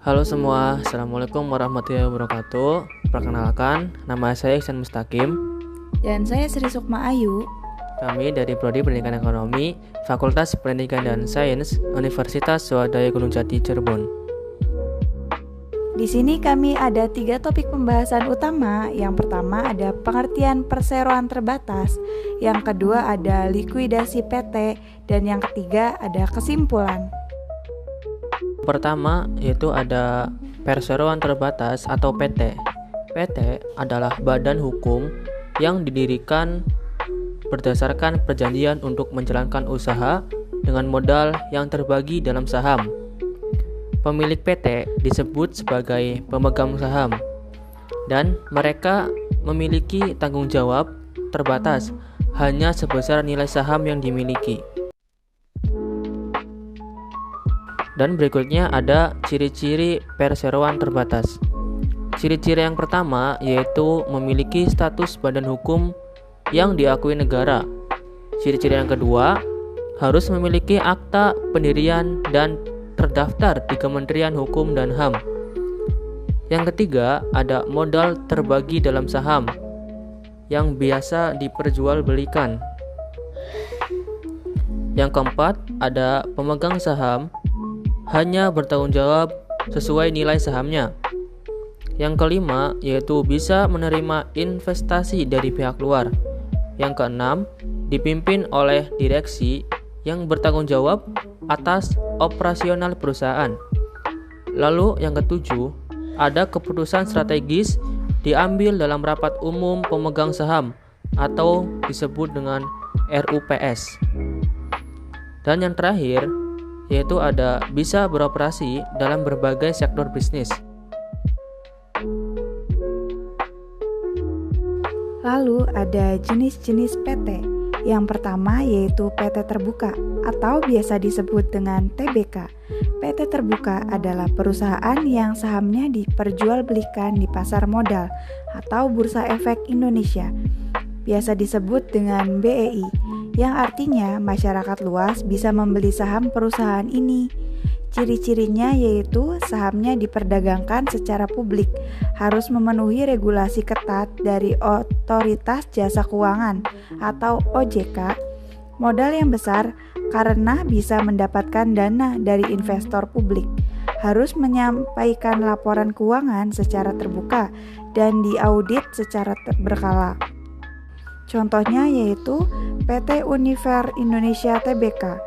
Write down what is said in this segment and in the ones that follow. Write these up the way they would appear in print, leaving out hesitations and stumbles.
Halo semua, Assalamualaikum warahmatullahi wabarakatuh. Perkenalkan, nama saya Iksan Mustaqim. Dan saya Sri Sukma Ayu. Kami dari Prodi Pendidikan Ekonomi, Fakultas Pendidikan dan Sains, Universitas Swadaya Gunung Jati, Cirebon. Di sini kami ada 3 topik pembahasan utama. Yang pertama ada pengertian perseroan terbatas, yang kedua ada likuidasi PT, dan yang ketiga ada kesimpulan. Pertama yaitu ada perseroan terbatas atau PT. PT adalah badan hukum yang didirikan berdasarkan perjanjian untuk menjalankan usaha dengan modal yang terbagi dalam saham. Pemilik PT disebut sebagai pemegang saham dan mereka memiliki tanggung jawab terbatas hanya sebesar nilai saham yang dimiliki. Dan berikutnya ada ciri-ciri perseroan terbatas. Ciri-ciri yang pertama yaitu memiliki status badan hukum yang diakui negara. Ciri-ciri yang kedua harus memiliki akta pendirian dan terdaftar di Kementerian Hukum dan HAM. Yang ketiga ada modal terbagi dalam saham yang biasa diperjualbelikan. Yang keempat ada pemegang saham hanya bertanggung jawab sesuai nilai sahamnya. Yang kelima yaitu bisa menerima investasi dari pihak luar. Yang keenam dipimpin oleh direksi yang bertanggung jawab atas operasional perusahaan. Lalu yang ketujuh ada keputusan strategis diambil dalam rapat umum pemegang saham atau disebut dengan RUPS. Dan yang terakhir yaitu ada bisa beroperasi dalam berbagai sektor bisnis. Lalu ada jenis-jenis PT. Yang pertama yaitu PT terbuka atau biasa disebut dengan TBK. PT terbuka adalah perusahaan yang sahamnya diperjualbelikan di pasar modal atau Bursa Efek Indonesia. Biasa disebut dengan BEI, yang artinya masyarakat luas bisa membeli saham perusahaan ini. Ciri-cirinya yaitu sahamnya diperdagangkan secara publik, harus memenuhi regulasi ketat dari Otoritas Jasa Keuangan atau OJK, modal yang besar karena bisa mendapatkan dana dari investor publik, harus menyampaikan laporan keuangan secara terbuka dan diaudit secara berkala. Contohnya yaitu PT Univer Indonesia Tbk,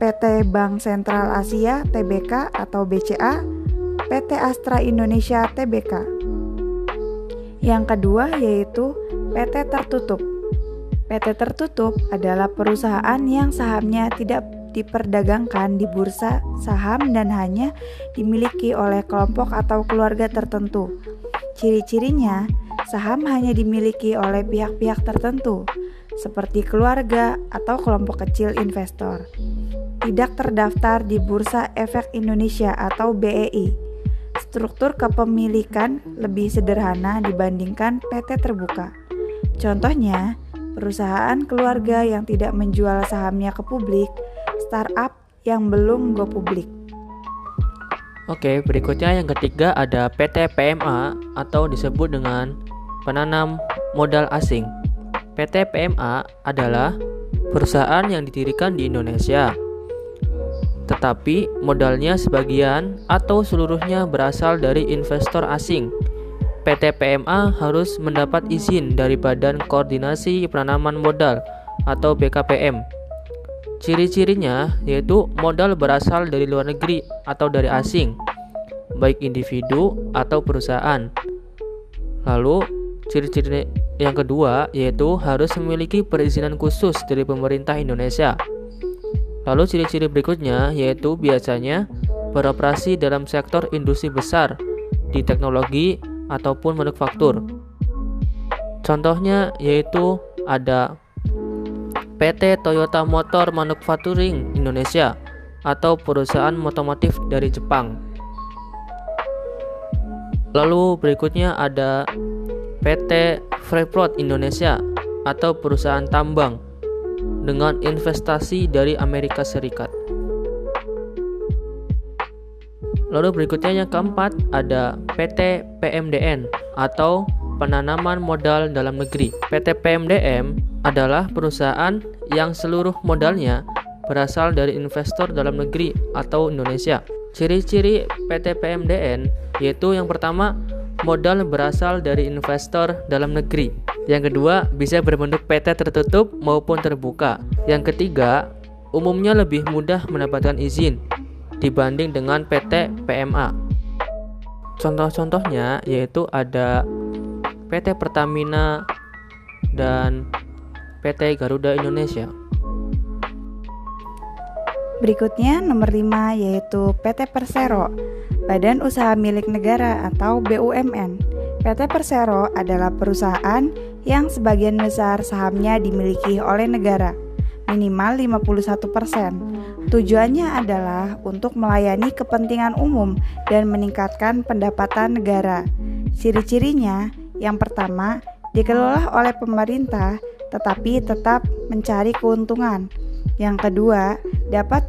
PT Bank Sentral Asia Tbk atau BCA, PT Astra Indonesia Tbk. Yang kedua yaitu PT tertutup. PT tertutup adalah perusahaan yang sahamnya tidak diperdagangkan di bursa saham dan hanya dimiliki oleh kelompok atau keluarga tertentu. Ciri-cirinya, saham hanya dimiliki oleh pihak-pihak tertentu, seperti keluarga atau kelompok kecil investor. Tidak terdaftar di Bursa Efek Indonesia atau BEI. Struktur kepemilikan lebih sederhana dibandingkan PT terbuka. Contohnya, perusahaan keluarga yang tidak menjual sahamnya ke publik, startup yang belum go publik. Oke, berikutnya yang ketiga ada PT PMA atau disebut dengan penanam modal asing. PT PMA adalah perusahaan yang didirikan di Indonesia, tetapi modalnya sebagian atau seluruhnya berasal dari investor asing. PT PMA harus mendapat izin dari Badan Koordinasi Penanaman Modal atau BKPM. Ciri-cirinya yaitu modal berasal dari luar negeri atau dari asing, baik individu atau perusahaan. Lalu ciri-ciri yang kedua yaitu harus memiliki perizinan khusus dari pemerintah Indonesia. Lalu ciri-ciri berikutnya yaitu biasanya beroperasi dalam sektor industri besar di teknologi ataupun manufaktur. Contohnya yaitu ada PT Toyota Motor Manufacturing Indonesia atau perusahaan otomotif dari Jepang. Lalu berikutnya ada PT Freeport Indonesia atau perusahaan tambang dengan investasi dari Amerika Serikat. Lalu berikutnya yang keempat ada PT PMDN atau penanaman modal dalam negeri. PT PMDN adalah perusahaan yang seluruh modalnya berasal dari investor dalam negeri atau Indonesia. Ciri-ciri PT PMDN yaitu yang pertama, modal berasal dari investor dalam negeri. Yang kedua, bisa berbentuk PT tertutup maupun terbuka. Yang ketiga, umumnya lebih mudah mendapatkan izin dibanding dengan PT PMA. Contoh-contohnya yaitu ada PT Pertamina dan PT Garuda Indonesia. Berikutnya nomor 5 yaitu PT Persero, Badan Usaha Milik Negara atau BUMN. PT Persero adalah perusahaan yang sebagian besar sahamnya dimiliki oleh negara, minimal 51%. Tujuannya adalah untuk melayani kepentingan umum dan meningkatkan pendapatan negara. Ciri-cirinya, yang pertama, dikelola oleh pemerintah tetapi tetap mencari keuntungan. Yang kedua, dapat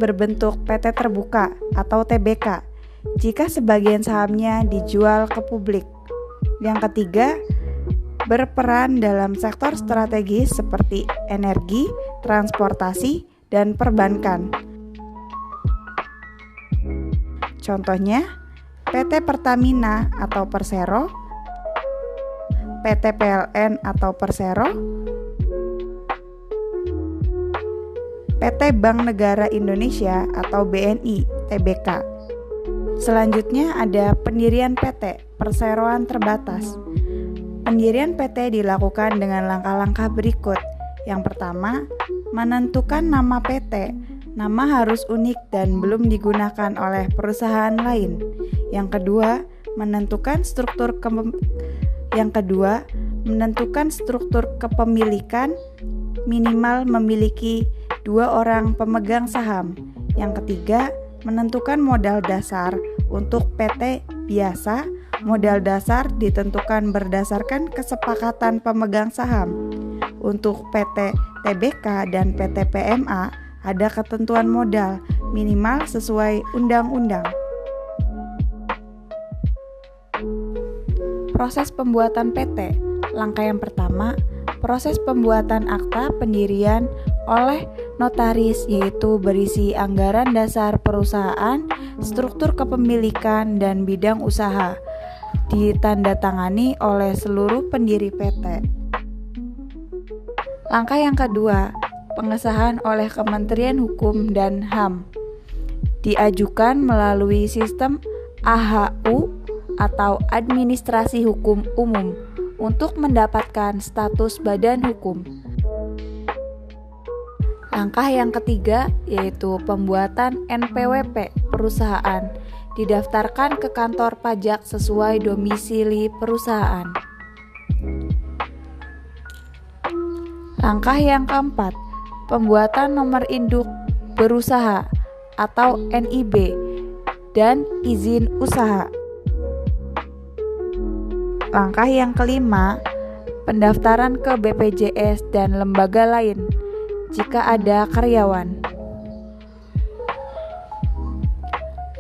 berbentuk PT terbuka atau TBK jika sebagian sahamnya dijual ke publik. Yang ketiga, berperan dalam sektor strategis seperti energi, transportasi, dan perbankan. Contohnya, PT Pertamina atau Persero, PT PLN atau Persero, PT Bank Negara Indonesia atau BNI TBK. Selanjutnya ada pendirian PT, perseroan terbatas. Pendirian PT dilakukan dengan langkah-langkah berikut. Yang pertama, menentukan nama PT. Nama harus unik dan belum digunakan oleh perusahaan lain. Yang kedua, menentukan struktur kepemilikan, minimal memiliki 2 orang pemegang saham. Yang ketiga, menentukan modal dasar. Untuk PT biasa, modal dasar ditentukan berdasarkan kesepakatan pemegang saham. Untuk PT TBK dan PT PMA ada ketentuan modal minimal sesuai undang-undang. Proses pembuatan PT. Langkah yang pertama, proses pembuatan akta pendirian oleh notaris, yaitu berisi anggaran dasar perusahaan, struktur kepemilikan, dan bidang usaha. Ditandatangani oleh seluruh pendiri PT. Langkah yang kedua, pengesahan oleh Kementerian Hukum dan HAM. Diajukan melalui sistem AHU atau Administrasi Hukum Umum untuk mendapatkan status badan hukum. Langkah yang ketiga yaitu pembuatan NPWP perusahaan, didaftarkan ke kantor pajak sesuai domisili perusahaan. Langkah yang keempat, pembuatan nomor induk berusaha atau NIB dan izin usaha. Langkah yang kelima, pendaftaran ke BPJS dan lembaga lain jika ada karyawan.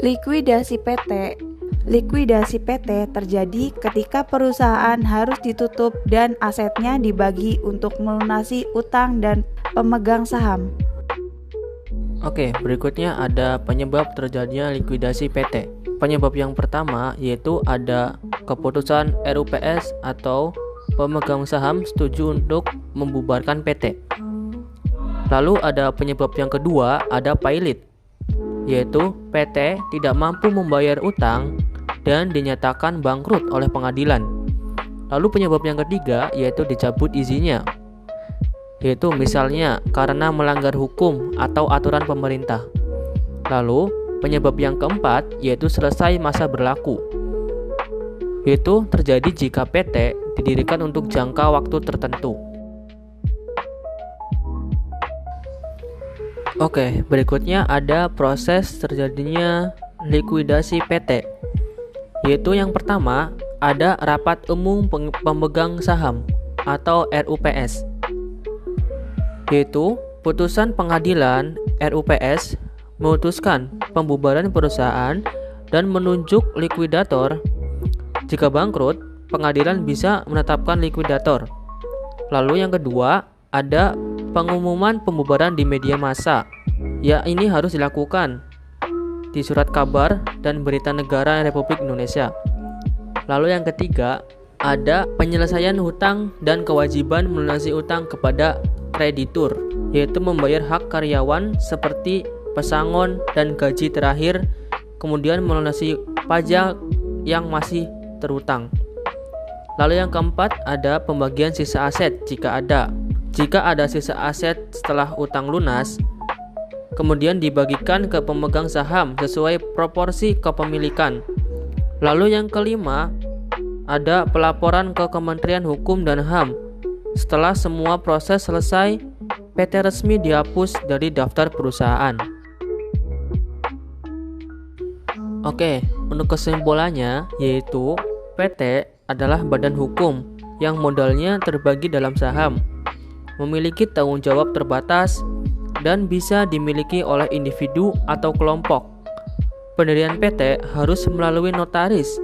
Likuidasi PT. Likuidasi PT terjadi ketika perusahaan harus ditutup dan asetnya dibagi untuk melunasi utang dan pemegang saham. Oke, berikutnya ada penyebab terjadinya likuidasi PT. Penyebab yang pertama yaitu ada keputusan RUPS atau pemegang saham setuju untuk membubarkan PT. Lalu ada penyebab yang kedua, ada pailit, yaitu PT tidak mampu membayar utang dan dinyatakan bangkrut oleh pengadilan. Lalu penyebab yang ketiga yaitu dicabut izinnya, yaitu misalnya karena melanggar hukum atau aturan pemerintah. Lalu penyebab yang keempat yaitu selesai masa berlaku, yaitu terjadi jika PT didirikan untuk jangka waktu tertentu. Oke, berikutnya ada proses terjadinya likuidasi PT, yaitu yang pertama ada rapat umum pemegang saham atau RUPS, yaitu putusan pengadilan RUPS memutuskan pembubaran perusahaan dan menunjuk likuidator. Jika bangkrut, pengadilan bisa menetapkan likuidator. Lalu yang kedua, ada pengumuman pembubaran di media massa. Ya, ini harus dilakukan di surat kabar dan berita negara Republik Indonesia. Lalu yang ketiga, ada penyelesaian hutang dan kewajiban melunasi hutang kepada kreditur, yaitu membayar hak karyawan seperti pesangon dan gaji terakhir, kemudian melunasi pajak yang masih terutang. Lalu yang keempat, ada pembagian sisa aset jika ada. Jika ada sisa aset setelah utang lunas, kemudian dibagikan ke pemegang saham sesuai proporsi kepemilikan. Lalu yang kelima, ada pelaporan ke Kementerian Hukum dan HAM. Setelah semua proses selesai, PT resmi dihapus dari daftar perusahaan. Oke, untuk kesimpulannya yaitu PT adalah badan hukum yang modalnya terbagi dalam saham, memiliki tanggung jawab terbatas, dan bisa dimiliki oleh individu atau kelompok. Pendirian PT harus melalui notaris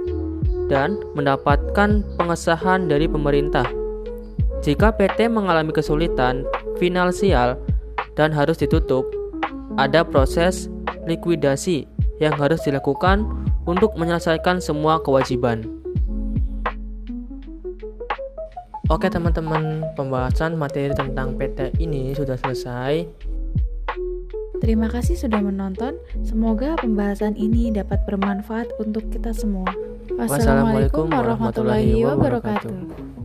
dan mendapatkan pengesahan dari pemerintah. Jika PT mengalami kesulitan finansial dan harus ditutup, ada proses likuidasi yang harus dilakukan untuk menyelesaikan semua kewajiban. Oke teman-teman, pembahasan materi tentang PT ini sudah selesai. Terima kasih sudah menonton. Semoga pembahasan ini dapat bermanfaat untuk kita semua. Wassalamualaikum warahmatullahi wabarakatuh.